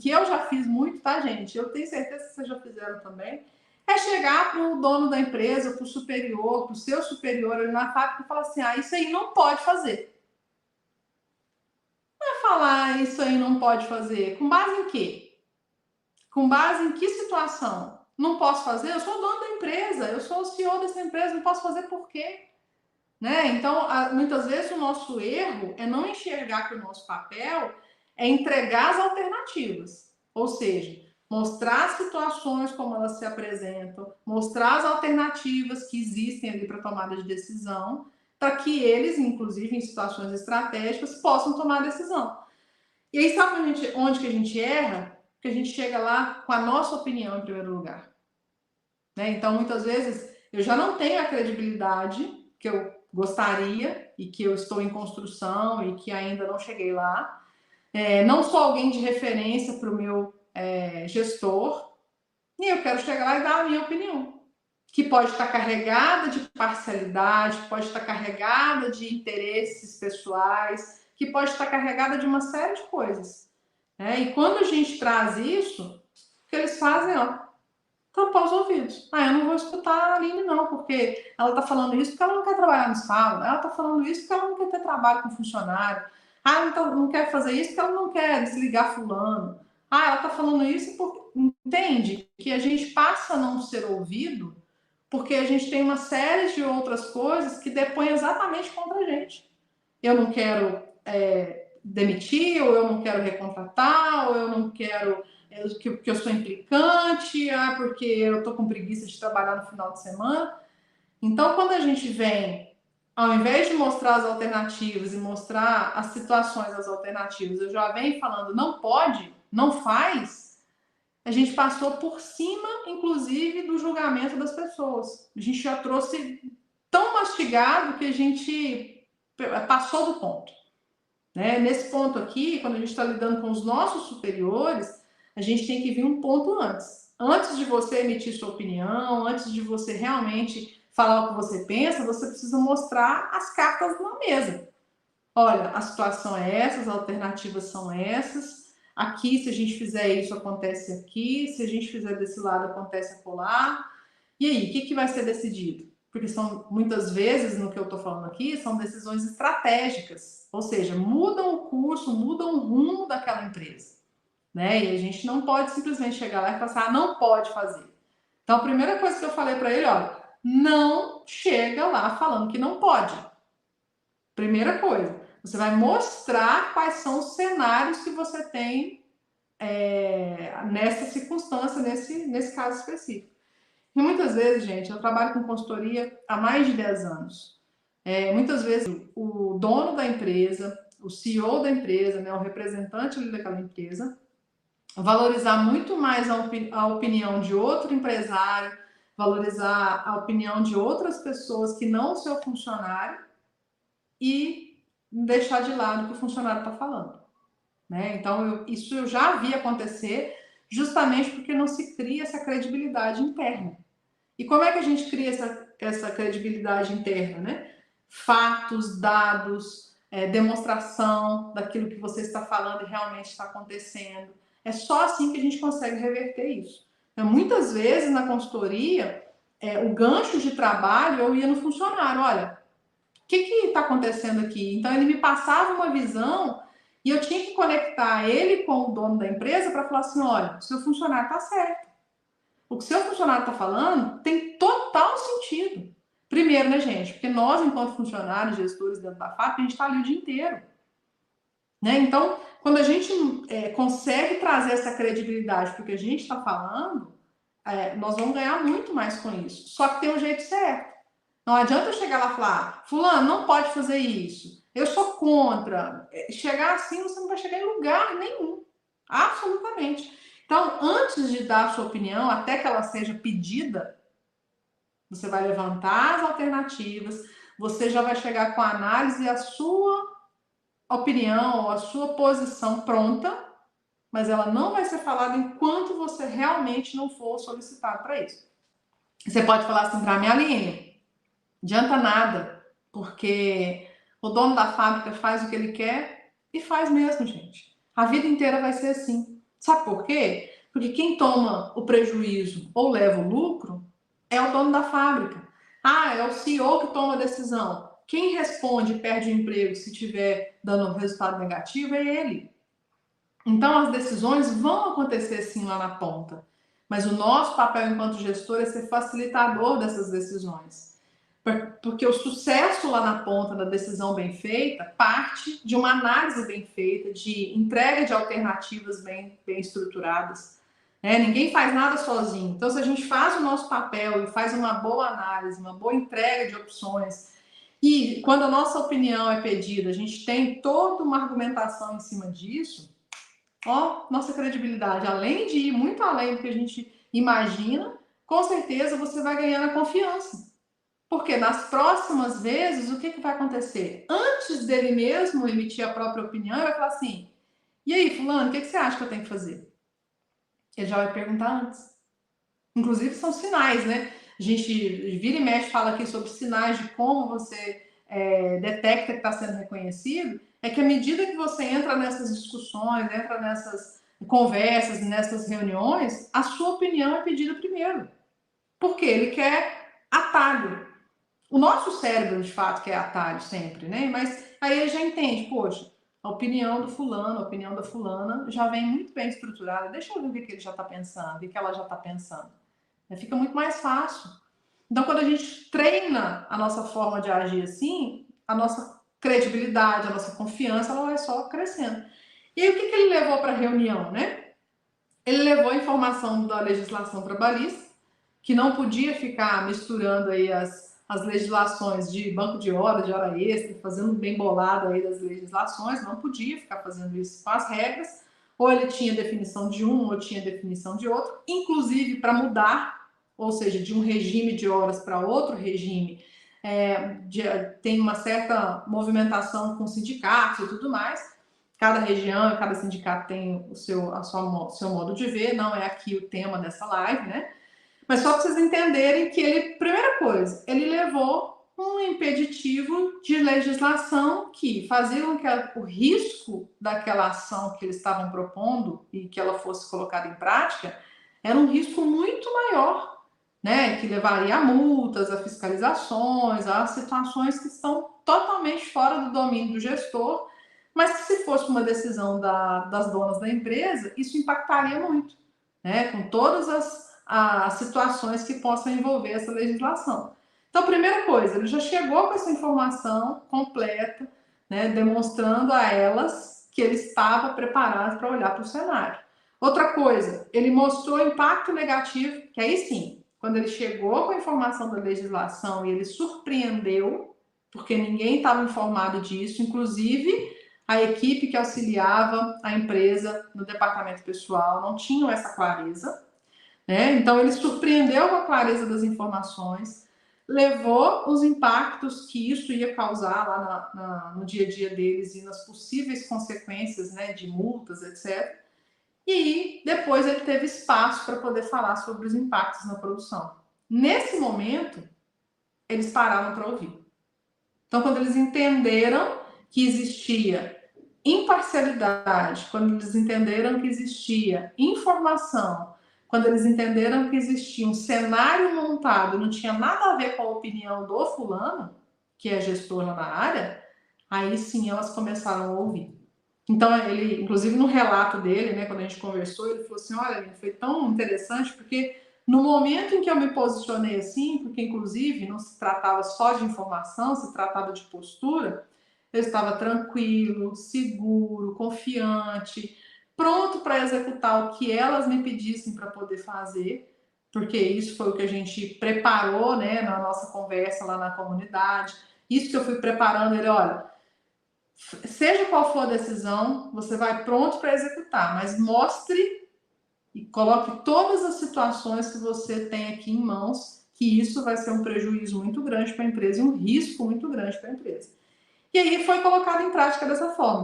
que eu já fiz muito, tá, gente? Eu tenho certeza que vocês já fizeram também. É chegar para o dono da empresa, para o superior, para o seu superior ali na fábrica e falar assim: ah, isso aí não pode fazer. Não é falar isso aí não pode fazer. Com base em quê? Com base em que situação? Não posso fazer? Eu sou o dono da empresa, eu sou o CEO dessa empresa, não posso fazer por quê? Né? Então, muitas vezes o nosso erro é não enxergar que o nosso papel é entregar as alternativas, ou seja, mostrar as situações como elas se apresentam, mostrar as alternativas que existem ali para tomada de decisão, para que eles, inclusive em situações estratégicas, possam tomar a decisão. E aí, sabe onde que a gente erra? Que a gente chega lá com a nossa opinião em primeiro lugar. Né? Então, muitas vezes, eu já não tenho a credibilidade que eu gostaria e que eu estou em construção e que ainda não cheguei lá. Não sou alguém de referência para o meu gestor e eu quero chegar lá e dar a minha opinião, que pode estar carregada de parcialidade, pode estar carregada de interesses pessoais, que pode estar carregada de uma série de coisas. E quando a gente traz isso, o que eles fazem, tampar os ouvidos. Eu não vou escutar a Aline, não, porque ela tá falando isso porque ela não quer trabalhar no sábado. Ela tá falando isso porque ela não quer ter trabalho com funcionário. Então não quer fazer isso porque ela não quer desligar fulano. Ela tá falando isso porque entende que a gente passa a não ser ouvido porque a gente tem uma série de outras coisas que depõem exatamente contra a gente. Eu não quero demitir, ou eu não quero recontratar, ou eu não quero que eu sou implicante, porque eu estou com preguiça de trabalhar no final de semana. Então, quando a gente vem, ao invés de mostrar as alternativas e mostrar as situações das alternativas, eu já venho falando não pode, não faz, a gente passou por cima, inclusive, do julgamento das pessoas. A gente já trouxe tão mastigado que a gente passou do ponto. Nesse ponto aqui, quando a gente está lidando com os nossos superiores, a gente tem que vir um ponto antes. Antes de você emitir sua opinião, antes de você realmente falar o que você pensa, você precisa mostrar as cartas na mesa. Olha, a situação é essa, as alternativas são essas. Aqui, se a gente fizer isso, acontece aqui. Se a gente fizer desse lado, acontece acolá. E aí, o que vai ser decidido? Porque são, muitas vezes, no que eu estou falando aqui, são decisões estratégicas. Ou seja, mudam o curso, mudam o rumo daquela empresa. Né? E a gente não pode simplesmente chegar lá e falar assim, não pode fazer. Então, a primeira coisa que eu falei para ele, não chega lá falando que não pode. Primeira coisa, você vai mostrar quais são os cenários que você tem nessa circunstância, nesse caso específico. E muitas vezes, gente, eu trabalho com consultoria há mais de 10 anos. Muitas vezes o dono da empresa, o CEO da empresa, né, o representante ali daquela empresa, valorizar muito mais a opinião de outro empresário, valorizar a opinião de outras pessoas que não o seu funcionário e deixar de lado o que o funcionário está falando. Né? Então, isso eu já vi acontecer justamente porque não se cria essa credibilidade interna. E como é que a gente cria essa credibilidade interna, né? Fatos, dados, demonstração daquilo que você está falando e realmente está acontecendo. É só assim que a gente consegue reverter isso. Então, muitas vezes na consultoria, o gancho de trabalho eu ia no funcionário, olha, o que está acontecendo aqui? Então ele me passava uma visão e eu tinha que conectar ele com o dono da empresa para falar assim, olha, o seu funcionário está certo. O que o seu funcionário está falando tem total sentido. Primeiro, né, gente? Porque nós, enquanto funcionários, gestores dentro da fábrica, a gente está ali o dia inteiro. Né? Então, quando a gente consegue trazer essa credibilidade para o que a gente está falando, nós vamos ganhar muito mais com isso. Só que tem um jeito certo. Não adianta eu chegar lá e falar, fulano, não pode fazer isso. Eu sou contra. Chegar assim, você não vai chegar em lugar nenhum. Absolutamente. Então, antes de dar a sua opinião, até que ela seja pedida, você vai levantar as alternativas, você já vai chegar com a análise e a sua opinião, a sua posição pronta, mas ela não vai ser falada enquanto você realmente não for solicitado para isso. Você pode falar assim para mim, Aline, adianta nada, porque o dono da fábrica faz o que ele quer e faz mesmo, gente. A vida inteira vai ser assim. Sabe por quê? Porque quem toma o prejuízo ou leva o lucro é o dono da fábrica. Ah, é o CEO que toma a decisão. Quem responde e perde o emprego se tiver dando um resultado negativo é ele. Então, as decisões vão acontecer sim lá na ponta. Mas o nosso papel enquanto gestor é ser facilitador dessas decisões. Porque o sucesso lá na ponta da decisão bem feita parte de uma análise bem feita, de entrega de alternativas bem estruturadas. Ninguém faz nada sozinho. Então, se a gente faz o nosso papel e faz uma boa análise, uma boa entrega de opções, e quando a nossa opinião é pedida, a gente tem toda uma argumentação em cima disso, nossa credibilidade, além de ir muito além do que a gente imagina, com certeza você vai ganhar a confiança. Porque nas próximas vezes, o que vai acontecer? Antes dele mesmo emitir a própria opinião, ele vai falar assim: e aí, fulano, o que você acha que eu tenho que fazer? Ele já vai perguntar antes. Inclusive, são sinais, né? A gente vira e mexe, fala aqui sobre sinais de como você detecta que está sendo reconhecido. É que à medida que você entra nessas discussões, entra nessas conversas, nessas reuniões, a sua opinião é pedida primeiro. Porque ele quer atalho. O nosso cérebro, de fato, quer atalho sempre, né? Mas aí ele já entende, poxa, a opinião do fulano, a opinião da fulana já vem muito bem estruturada. Deixa eu ver o que ele já está pensando, o que ela já está pensando. Fica muito mais fácil. Então, quando a gente treina a nossa forma de agir assim, a nossa credibilidade, a nossa confiança, ela vai só crescendo. E aí, o que ele levou para a reunião, né? Ele levou a informação da legislação trabalhista, que não podia ficar misturando aí as legislações de banco de hora extra, fazendo bem bolado aí das legislações, não podia ficar fazendo isso com as regras, ou ele tinha definição de um, ou tinha definição de outro, inclusive para mudar, ou seja, de um regime de horas para outro regime, tem uma certa movimentação com sindicatos e tudo mais. Cada região, cada sindicato tem o seu modo de ver, não é aqui o tema dessa live, né? Mas só para vocês entenderem que ele, primeira coisa, ele levou um impeditivo de legislação que fazia com que o risco daquela ação que eles estavam propondo e que ela fosse colocada em prática era um risco muito maior, né? Que levaria a multas, a fiscalizações, a situações que estão totalmente fora do domínio do gestor, mas que se fosse uma decisão das donas da empresa, isso impactaria muito, né? Com todas as situações que possam envolver essa legislação. Então, primeira coisa, ele já chegou com essa informação completa, né, demonstrando a elas que ele estava preparado para olhar para o cenário. Outra coisa, ele mostrou o impacto negativo, que aí sim, quando ele chegou com a informação da legislação e ele surpreendeu, porque ninguém estava informado disso, inclusive a equipe que auxiliava a empresa no departamento pessoal não tinham essa clareza. Então, ele surpreendeu com a clareza das informações, levou os impactos que isso ia causar lá no dia a dia deles e nas possíveis consequências, né, de multas, etc. E depois ele teve espaço para poder falar sobre os impactos na produção. Nesse momento, eles pararam para ouvir. Então, quando eles entenderam que existia imparcialidade, quando eles entenderam que existia informação, quando eles entenderam que existia um cenário montado, não tinha nada a ver com a opinião do fulano, que é gestor lá na área, aí sim elas começaram a ouvir. Então, ele, inclusive no relato dele, né, quando a gente conversou, ele falou assim, olha, foi tão interessante, porque no momento em que eu me posicionei assim, porque inclusive não se tratava só de informação, se tratava de postura, eu estava tranquilo, seguro, confiante, pronto para executar o que elas me pedissem para poder fazer, porque isso foi o que a gente preparou, né, na nossa conversa lá na comunidade. Isso que eu fui preparando, ele, olha, seja qual for a decisão, você vai pronto para executar, mas mostre e coloque todas as situações que você tem aqui em mãos, que isso vai ser um prejuízo muito grande para a empresa e um risco muito grande para a empresa. E aí foi colocado em prática dessa forma.